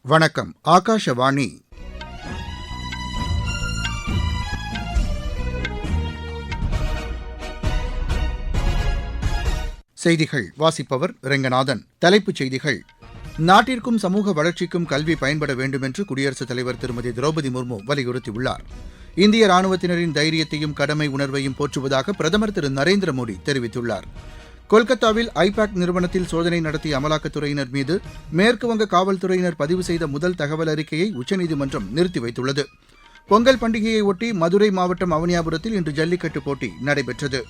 வணக்கம். ஆகாஷவாணி. செய்திகள் வாசிப்பவர் ரெங்கநாதன். தலைப்புச் செய்திகள். நாட்டிற்கும் சமூக வளர்ச்சிக்கும் கல்வி பயன்பட வேண்டும் என்று குடியரசுத் தலைவர் திருமதி திரௌபதி முர்மு வலியுறுத்தியுள்ளார். இந்திய ராணுவத்தினரின் தைரியத்தையும் கடமை உணர்வையும் போற்றுவதாக பிரதமர் திரு நரேந்திர மோடி தெரிவித்துள்ளார். கொல்கத்தாவில் ஐபாக் நிறுவனத்தில் சோதனை நடத்திய அமலாக்கத்துறையினர் மீது மேற்குவங்க காவல்துறையினர் பதிவு செய்த முதல் தகவல் அறிக்கையை உச்சநீதிமன்றம் நிறுத்தி வைத்துள்ளது. பொங்கல் பண்டிகையை ஒட்டி மதுரை மாவட்டம் அவனியாபுரத்தில் இன்று ஜல்லிக்கட்டு போட்டி நடைபெற்றது.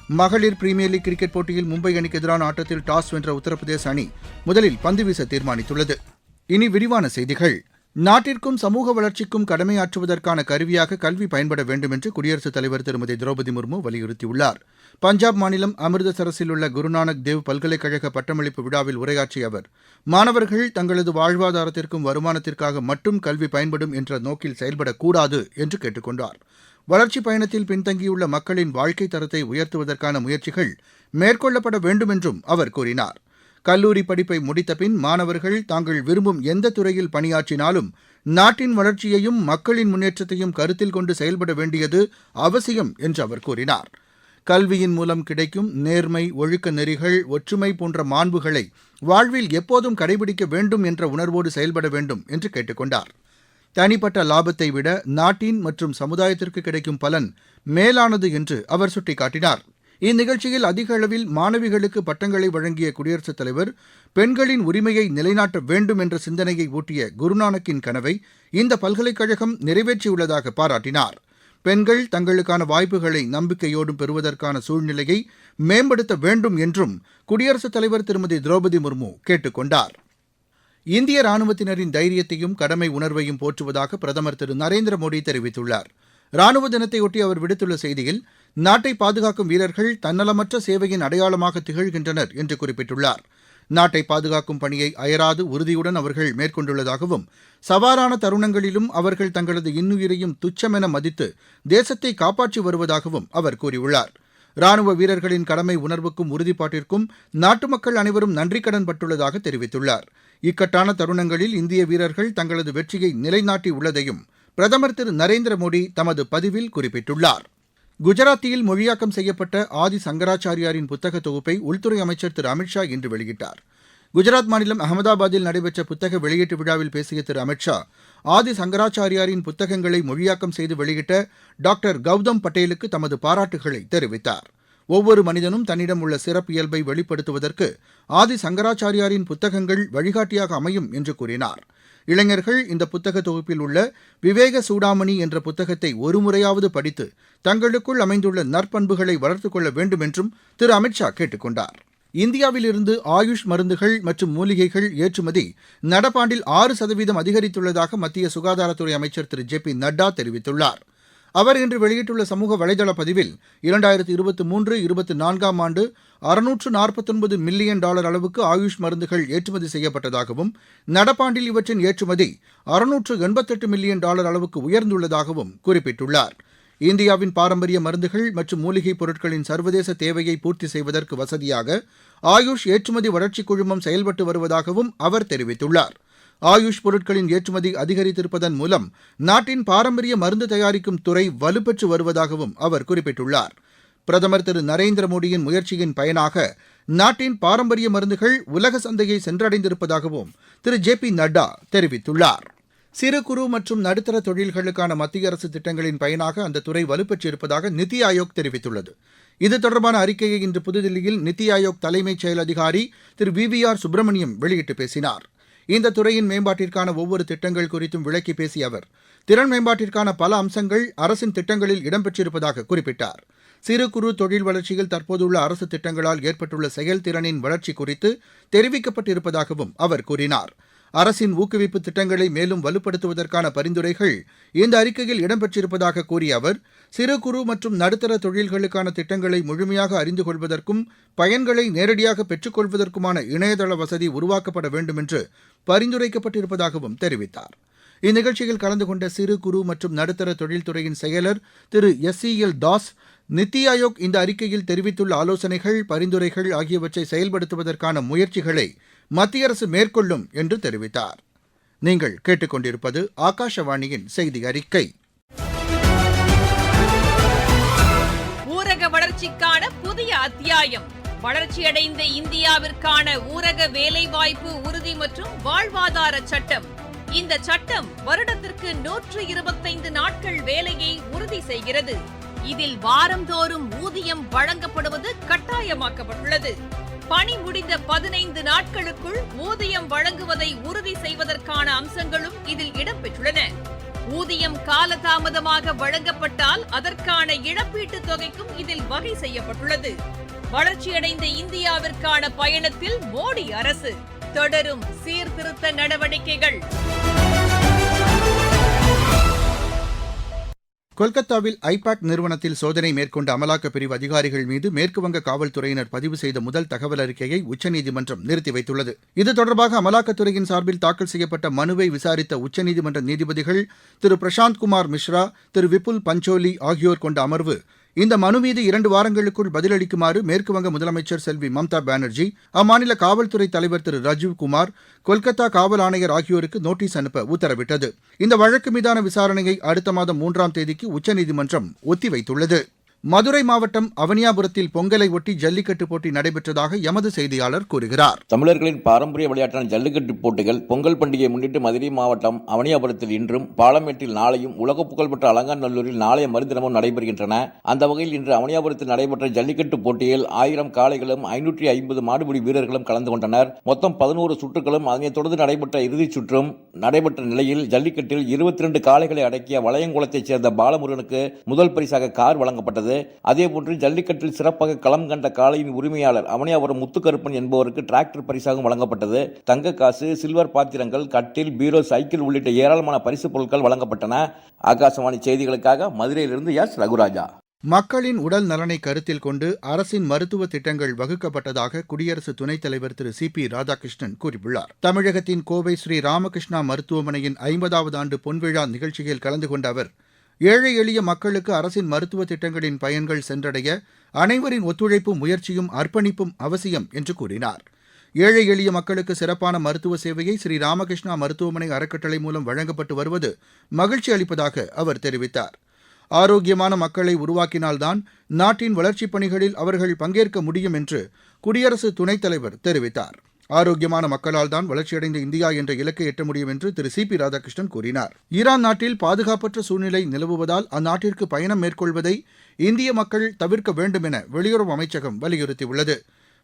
மகளிர் பிரீமியர் லீக் கிரிக்கெட் போட்டியில் மும்பை அணிக்கு எதிரான ஆட்டத்தில் டாஸ் வென்ற உத்தரப்பிரதேச அணி முதலில் பந்து வீச தீர்மானித்துள்ளது. இனி விரிவான செய்திகள். நாட்டிற்கும் சமூக வளர்ச்சிக்கும் கடமையாற்றுவதற்கான கருவியாக கல்வி பயன்பட வேண்டும் என்று குடியரசுத் தலைவர் திருமதி திரௌபதி முர்மு வலியுறுத்தியுள்ளார். பஞ்சாப் மாநிலம் அமிர்தசரஸில் உள்ள குருநானக் தேவ் பல்கலைக்கழக பட்டமளிப்பு விழாவில் உரையாற்றிய அவர், மாணவர்கள் தங்களது வாழ்வாதாரத்திற்கும் வருமானத்திற்காக மட்டும் கல்வி பயன்படும் என்ற நோக்கில் செயல்படக்கூடாது என்று கேட்டுக் கொண்டார். வளர்ச்சிப் பயணத்தில் பின்தங்கியுள்ள மக்களின் வாழ்க்கைத் தரத்தை உயர்த்துவதற்கான முயற்சிகள் மேற்கொள்ளப்பட வேண்டும் என்றும் அவர் கூறினார். கல்லூரி படிப்பை முடித்தபின் மாணவர்கள் தாங்கள் விரும்பும் எந்த துறையில் பணியாற்றினாலும் நாட்டின் வளர்ச்சியையும் மக்களின் முன்னேற்றத்தையும் கருத்தில் கொண்டு செயல்பட வேண்டியது அவசியம் என்று அவர் கூறினார். கல்வியின் மூலம் கிடைக்கும் நேர்மை, ஒழுக்க நெறிகள், ஒற்றுமை போன்ற மாண்புகளை வாழ்வில் எப்போதும் கடைபிடிக்க வேண்டும் என்ற உணர்வோடு செயல்பட வேண்டும் என்று கேட்டுக் கொண்டார். தனிப்பட்ட லாபத்தை விட நாட்டின் மற்றும் சமுதாயத்திற்கு கிடைக்கும் பலன் மேலானது என்று அவர் சுட்டிக்காட்டினார். இந்நிகழ்ச்சியில் அதிக அளவில் மாணவிகளுக்கு பட்டங்களை வழங்கிய குடியரசுத் தலைவர், பெண்களின் உரிமையை நிலைநாட்ட வேண்டும் என்ற சிந்தனையை ஊட்டிய குருநானக்கின் கனவை இந்த பல்கலைக்கழகம் நிறைவேற்றியுள்ளதாக பாராட்டினார். பெண்கள் தங்களுக்கான வாய்ப்புகளை நம்பிக்கையோடும் பெறுவதற்கான சூழ்நிலையை மேம்படுத்த வேண்டும் என்றும் குடியரசுத் தலைவர் திருமதி திரௌபதி முர்மு கேட்டுக் கொண்டார். இந்திய ராணுவத்தினரின் தைரியத்தையும் கடமை உணர்வையும் போற்றுவதாக பிரதமர் திரு நரேந்திர மோடி தெரிவித்துள்ளார். ராணுவ தினத்தையொட்டி அவர் விடுத்துள்ள செய்தியில், நாட்டை பாதுகாக்கும் வீரர்கள் தன்னலமற்ற சேவையின் அடையாளமாக திகழ்கின்றனர் என்று குறிப்பிட்டுள்ளார். நாட்டை பாதுகாக்கும் பணியை அயராது உறுதியுடன் அவர்கள் மேற்கொண்டுள்ளதாகவும், சவாலான தருணங்களிலும் அவர்கள் தங்களது இன்னுயிரையும் துச்சமென மதித்து தேசத்தை காப்பாற்றி வருவதாகவும் அவர் கூறியுள்ளார். ராணுவ வீரர்களின் கடமை உணர்வுக்கும் உறுதிப்பாட்டிற்கும் நாட்டு மக்கள் அனைவரும் நன்றிக்கடன் பட்டுள்ளதாக தெரிவித்துள்ளார். இக்கட்டான தருணங்களில் இந்திய வீரர்கள் தங்களது வெற்றியை நிலைநாட்டி உள்ளதையும் பிரதமர் திரு நரேந்திர மோடி தமது பதிவில் குறிப்பிட்டுள்ளார். குஜராத்தியில் மொழியாக்கம் செய்யப்பட்ட ஆதி சங்கராச்சாரியாரின் புத்தக தொகுப்பை உள்துறை அமைச்சர் திரு அமித்ஷா இன்று வெளியிட்டார். குஜராத் மாநிலம் அகமதாபாத்தில் நடைபெற்ற புத்தக வெளியீட்டு விழாவில் பேசிய திரு அமித்ஷா, ஆதி சங்கராச்சாரியாரின் புத்தகங்களை மொழியாக்கம் செய்து வெளியிட்ட டாக்டர் கௌதம் பட்டேலுக்கு தமது பாராட்டுகளை தெரிவித்தார். ஒவ்வொரு மனிதனும் தன்னிடம் உள்ள சிறப்பியல்பை வெளிப்படுத்துவதற்கு ஆதி சங்கராச்சாரியாரின் புத்தகங்கள் வழிகாட்டியாக அமையும் என்று கூறினார். இளைஞர்கள் இந்த புத்தக தொகுப்பில் உள்ள விவேக சூடாமணி என்ற புத்தகத்தை ஒருமுறையாவது படித்து தங்களுக்குள் அமைந்துள்ள நற்பண்புகளை வளர்த்துக் கொள்ள வேண்டும் என்றும் திரு அமித்ஷா கேட்டுக் கொண்டார். இந்தியாவிலிருந்து ஆயுஷ் மருந்துகள் மற்றும் மூலிகைகள் ஏற்றுமதி நடப்பாண்டில் 6% அதிகரித்துள்ளதாக மத்திய சுகாதாரத்துறை அமைச்சர் திரு ஜே பி நட்டா தெரிவித்துள்ளார். அவர் இன்று வெளியிட்டுள்ள சமூக வலைதள பதிவில் 2023-24 ஆண்டு $649 மில்லியன் அளவுக்கு ஆயுஷ் மருந்துகள் ஏற்றுமதி செய்யப்பட்டதாகவும், நடப்பாண்டில் இவற்றின் ஏற்றுமதி $688 மில்லியன் அளவுக்கு உயர்ந்துள்ளதாகவும் குறிப்பிட்டுள்ளார். இந்தியாவின் பாரம்பரிய மருந்துகள் மற்றும் மூலிகைப் பொருட்களின் சர்வதேச தேவையை பூர்த்தி செய்வதற்கு வசதியாக ஆயுஷ் ஏற்றுமதி வளர்ச்சிக் குழுமம் செயல்பட்டு வருவதாகவும் அவர் தெரிவித்துள்ளார். ஆயுஷ் பொருட்களின் ஏற்றுமதி அதிகரித்திருப்பதன் மூலம் நாட்டின் பாரம்பரிய மருந்து தயாரிக்கும் துறை வலுப்பெற்று வருவதாகவும் அவர் குறிப்பிட்டுள்ளார். பிரதமர் திரு நரேந்திர மோடியின் முயற்சியின் பயனாக நாட்டின் பாரம்பரிய மருந்துகள் உலக சந்தையை சென்றடைந்திருப்பதாகவும் திரு ஜே பி நட்டா தெரிவித்துள்ளார். சிறு குறு மற்றும் நடுத்தர தொழில்களுக்கான மத்திய அரசு திட்டங்களின் பயனாக அந்த துறை வலுப்பெற்றிருப்பதாக நித்தி ஆயோக் தெரிவித்துள்ளது. இது தொடர்பான அறிக்கையை இன்று புதுதில்லியில் நித்தி ஆயோக் தலைமைச் செயல் அதிகாரி திரு VVR சுப்பிரமணியம் வெளியிட்டு பேசினார். இந்த துறையின் மேம்பாட்டிற்கான ஒவ்வொரு திட்டங்கள் குறித்தும் விளக்கி பேசிய அவர், திறன் மேம்பாட்டிற்கான பல அம்சங்கள் அரசின் திட்டங்களில் இடம்பெற்றிருப்பதாக குறிப்பிட்டார். சிறு குறு தொழில் வளர்ச்சியில் தற்போதுள்ள அரசு திட்டங்களால் ஏற்பட்டுள்ள செயல்திறனின் வளர்ச்சி குறித்து தெரிவிக்கப்பட்டிருப்பதாகவும் அவர் கூறினார். அரசின் ஊக்குவிப்பு திட்டங்களை மேலும் வலுப்படுத்துவதற்கான பரிந்துரைகள் இந்த அறிக்கையில் இடம்பெற்றிருப்பதாக கூறிய அவர், சிறு குறு மற்றும் நடுத்தர தொழில்களுக்கான திட்டங்களை முழுமையாக அறிந்து கொள்வதற்கும் பயன்களை நேரடியாக பெற்றுக் கொள்வதற்குமான இணையதள வசதி உருவாக்கப்பட வேண்டும் என்று பரிந்துரைக்கப்பட்டிருப்பதாகவும் தெரிவித்தார். இந்நிகழ்ச்சியில் கலந்து கொண்ட சிறு குறு மற்றும் நடுத்தர தொழில்துறையின் செயலர் திரு SCL தாஸ், நித்தி ஆயோக் இந்த அறிக்கையில் தெரிவித்துள்ள ஆலோசனைகள், பரிந்துரைகள் ஆகியவற்றை செயல்படுத்துவதற்கான முயற்சிகளை மத்திய அரசு மேற்கொள்ளும் என்று தெரிவித்தார். நீங்கள் கேட்டுக்கொண்டிருப்பது ஆகாஷவாணியின் செய்தி அறிக்கை. ஊரக வளர்ச்சிக்கான புதிய அத்தியாயம். வளர்ச்சியடைந்த இந்தியாவிற்கான ஊரக வேலைவாய்ப்பு உறுதி மற்றும் வாழ்வாதார சட்டம். இந்த சட்டம் வருடத்திற்கு 125 நாட்கள் வேலையை உறுதி செய்கிறது. இதில் வாரந்தோறும் ஊதியம் வழங்கப்படுவது கட்டாயமாக்கப்பட்டுள்ளது. பணி முடிந்த 15 நாட்களுக்குள் ஊதியம் வழங்குவதை உறுதி செய்வதற்கான அம்சங்களும் இதில் இடம்பெற்றுள்ளன. ஊதியம் காலதாமதமாக வழங்கப்பட்டால் அதற்கான இழப்பீட்டுத் தொகைக்கும் இதில் வகை செய்யப்பட்டுள்ளது. வளர்ச்சியடைந்த இந்தியாவிற்கான பயணத்தில் மோடி அரசு தொடரும் சீர்திருத்த நடவடிக்கைகள். கொல்கத்தாவில் ஐபாக் நிறுவனத்தில் சோதனை மேற்கொண்ட அமலாக்கப் பிரிவு அதிகாரிகள் மீது மேற்குவங்க காவல்துறையினர் பதிவு செய்த முதல் தகவல் அறிக்கையை உச்சநீதிமன்றம் நிறுத்தி வைத்துள்ளது. இது தொடர்பாக அமலாக்கத்துறையின் சார்பில் தாக்கல் செய்யப்பட்ட மனுவை விசாரித்த உச்சநீதிமன்ற நீதிபதிகள் திரு பிரசாந்த் குமார் மிஸ்ரா, திரு விபுல் பஞ்சோலி ஆகியோர் கொண்ட அமர்வு இந்த மனு மீது 2 வாரங்களுக்குள் பதிலளிக்குமாறு மேற்குவங்க முதலமைச்சர் செல்வி மம்தா பானர்ஜி, அம்மாநில காவல்துறை தலைவர் திரு ராஜீவ் குமார், கொல்கத்தா காவல் ஆணையர் ஆகியோருக்கு நோட்டீஸ் அனுப்ப உத்தரவிட்டது. இந்த வழக்கு மீதான விசாரணையை அடுத்த மாதம் 3ஆம் தேதிக்கு உச்சநீதிமன்றம் ஒத்திவைத்துள்ளது. மதுரை மாவட்டம் அவனியாபுரத்தில் பொங்கலை ஒட்டி ஜல்லிக்கட்டு போட்டி நடைபெற்றதாக எமது செய்தியாளர் கூறுகிறார். தமிழர்களின் பாரம்பரிய விளையாட்டான ஜல்லிக்கட்டு போட்டிகள் பொங்கல் பண்டிகையை முன்னிட்டு மதுரை மாவட்டம் அவனியாபுரத்தில் இன்றும், பாலமேட்டில் நாளையும், உலக புகழ்பெற்ற அலங்காநல்லூரில் நாளைய மறுதினமும் நடைபெறுகின்றன. அந்த வகையில் இன்று அவனியாபுரத்தில் நடைபெற்ற ஜல்லிக்கட்டு போட்டியில் 1000 காளைகளும் 550 மாடுபிடி வீரர்களும் கலந்து கொண்டனர். மொத்தம் 11 சுற்றுகளும் அதனைத் தொடர்ந்து நடைபெற்ற இறுதிச் சுற்றும் நடைபெற்ற நிலையில் ஜல்லிக்கட்டில் 22 காளைகளை அடக்கிய வளையங்குளத்தைச் சேர்ந்த பாலமுருகனுக்கு முதல் பரிசாக கார் வழங்கப்பட்டது. அதேபோன்று ஜல்லிக்கட்டில் சிறப்பாக களம் கண்ட காளையின் உரிமையாளர் அவனியாபுரம் முத்துக்கருப்பன் என்பவருக்கு டிராக்டர் பரிசாகவும் வழங்கப்பட்டது. தங்க காசு, சில்வர் பாத்திரங்கள், கட்டில், பீரோ, சைக்கிள் உள்ளிட்ட ஏராளமான பரிசுப் பொருட்கள் வழங்கப்பட்டன. ஆகாசவாணி செய்திகளுக்காக மதுரையிலிருந்து எஸ் ரகுராஜா. மக்களின் உடல் நலனை கருத்தில் கொண்டு அரசின் மருத்துவ திட்டங்கள் வகுக்கப்பட்டதாக குடியரசு துணைத் தலைவர் திரு சி.பி. ராதாகிருஷ்ணன் கூறியுள்ளார். தமிழகத்தின் கோவை ஸ்ரீ ராமகிருஷ்ணா மருத்துவமனையின் 50வது ஆண்டு பொன்விழா நிகழ்ச்சியில் கலந்து கொண்ட அவர், ஏழை எளிய மக்களுக்கு அரசின் மருத்துவ திட்டங்களின் பயன்கள் சென்றடைய அனைவரின் ஒத்துழைப்பும் முயற்சியும் அர்ப்பணிப்பும் அவசியம் என்று கூறினார். ஏழை எளிய மக்களுக்கு சிறப்பான மருத்துவ சேவையை ஸ்ரீ ராமகிருஷ்ணா மருத்துவமனை அறக்கட்டளை மூலம் வழங்கப்பட்டு வருவது மகிழ்ச்சி அளிப்பதாக அவர் தெரிவித்தார். ஆரோக்கியமான மக்களை உருவாக்கினால்தான் நாட்டின் வளர்ச்சிப் பணிகளில் அவர்கள் பங்கேற்க முடியும் என்று குடியரசு துணைத் தலைவர் தெரிவித்தார். ஆரோக்கியமான மக்களால் தான் வளர்ச்சியடைந்த இந்தியா என்ற இலக்கை எட்ட முடியும் என்று திரு சி.பி. ராதாகிருஷ்ணன் கூறினார். ஈரான் நாட்டில் பாதுகாப்பற்ற சூழ்நிலை நிலவுவதால் அந்நாட்டிற்கு பயணம் மேற்கொள்வதை இந்திய மக்கள் தவிர்க்க வேண்டும் என வெளியுறவு அமைச்சகம் வலியுறுத்தியுள்ளது.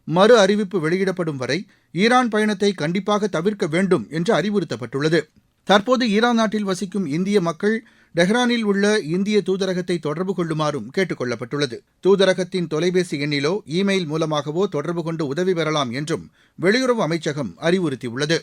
மறு அறிவிப்பு வெளியிடப்படும் வரை ஈரான் பயணத்தை கண்டிப்பாக தவிர்க்க வேண்டும் என்று அறிவுறுத்தப்பட்டுள்ளது. தற்போது ஈரான் நாட்டில் வசிக்கும் இந்திய மக்கள் டெஹ்ரானில் உள்ள இந்திய தூதரகத்தை தொடர்பு கொள்ளுமாறும் கேட்டுக் கொள்ளப்பட்டுள்ளது. தூதரகத்தின் தொலைபேசி எண்ணிலோ இமெயில் மூலமாகவோ தொடர்பு கொண்டு உதவி பெறலாம் என்றும் வெளியுறவு அமைச்சகம் அறிவுறுத்தியுள்ளது.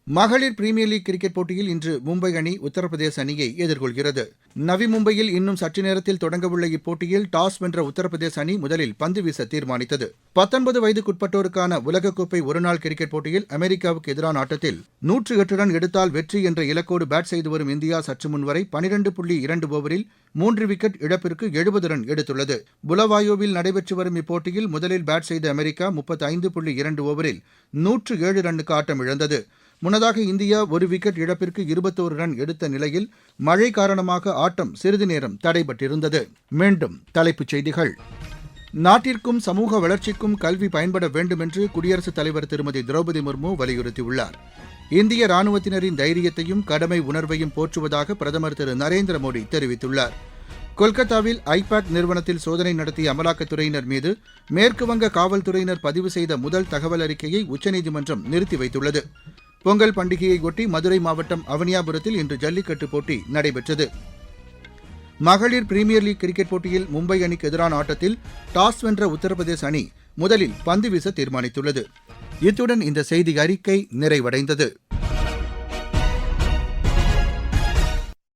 மகளிர் பிரீமியர் லீக் கிரிக்கெட் போட்டியில் இன்று மும்பை அணி உத்தரப்பிரதேச அணியை எதிர்கொள்கிறது. நவி மும்பையில் இன்னும் சற்று நேரத்தில் தொடங்கவுள்ள இப்போட்டியில் டாஸ் வென்ற உத்தரப்பிரதேச அணி முதலில் பந்து வீச தீர்மானித்தது. 19 வயதுக்குட்பட்டோருக்கான உலகக்கோப்பை ஒருநாள் கிரிக்கெட் போட்டியில் அமெரிக்காவுக்கு எதிரான ஆட்டத்தில் 108 ரன் எடுத்தால் வெற்றி என்ற இலக்கோடு பேட் செய்து வரும் இந்தியா சற்று முன்வரை 12.2 ஓவரில் 3 விக்கெட் இழப்பிற்கு 70 ரன் எடுத்துள்ளது. புலவாயோவில் நடைபெற்று வரும் இப்போட்டியில் முதலில் பேட் செய்த அமெரிக்கா 35.2 ஓவரில் 107 ரன்னுக்கு ஆட்டம் இழந்தது. முன்னதாக இந்தியா 1 விக்கெட் இழப்பிற்கு 21 ரன் எடுத்த நிலையில் மழை காரணமாக ஆட்டம் சிறிது நேரம் தடைபட்டிருந்தது. மீண்டும் தலைப்புச் செய்திகள். நாட்டிற்கும் சமூக வளர்ச்சிக்கும் கல்வி பயன்பட வேண்டும் என்று குடியரசுத் தலைவர் திருமதி திரௌபதி முர்மு வலியுறுத்தியுள்ளார். இந்திய ராணுவத்தினரின் தைரியத்தையும் கடமை உணர்வையும் போற்றுவதாக பிரதமர் திரு நரேந்திர மோடி தெரிவித்துள்ளார். கொல்கத்தாவில் ஐபாக் நிறுவனத்தில் சோதனை நடத்திய அமலாக்கத்துறையினர் மீது மேற்குவங்க காவல்துறையினர் பதிவு செய்த முதல் தகவல் அறிக்கையை உச்சநீதிமன்றம் நிறுத்தி வைத்துள்ளது. பொங்கல் பண்டிகையை ஒட்டி மதுரை மாவட்டம் அவனியாபுரத்தில் இன்று ஜல்லிக்கட்டு போட்டி நடைபெற்றது. மகளிர் பிரீமியர் லீக் கிரிக்கெட் போட்டியில் மும்பை அணிக்கு எதிரான ஆட்டத்தில் டாஸ் வென்ற உத்தரப்பிரதேச அணி முதலில் பந்து வீச தீர்மானித்துள்ளது. இத்துடன் இந்த செய்தி அறிக்கை நிறைவடைந்தது.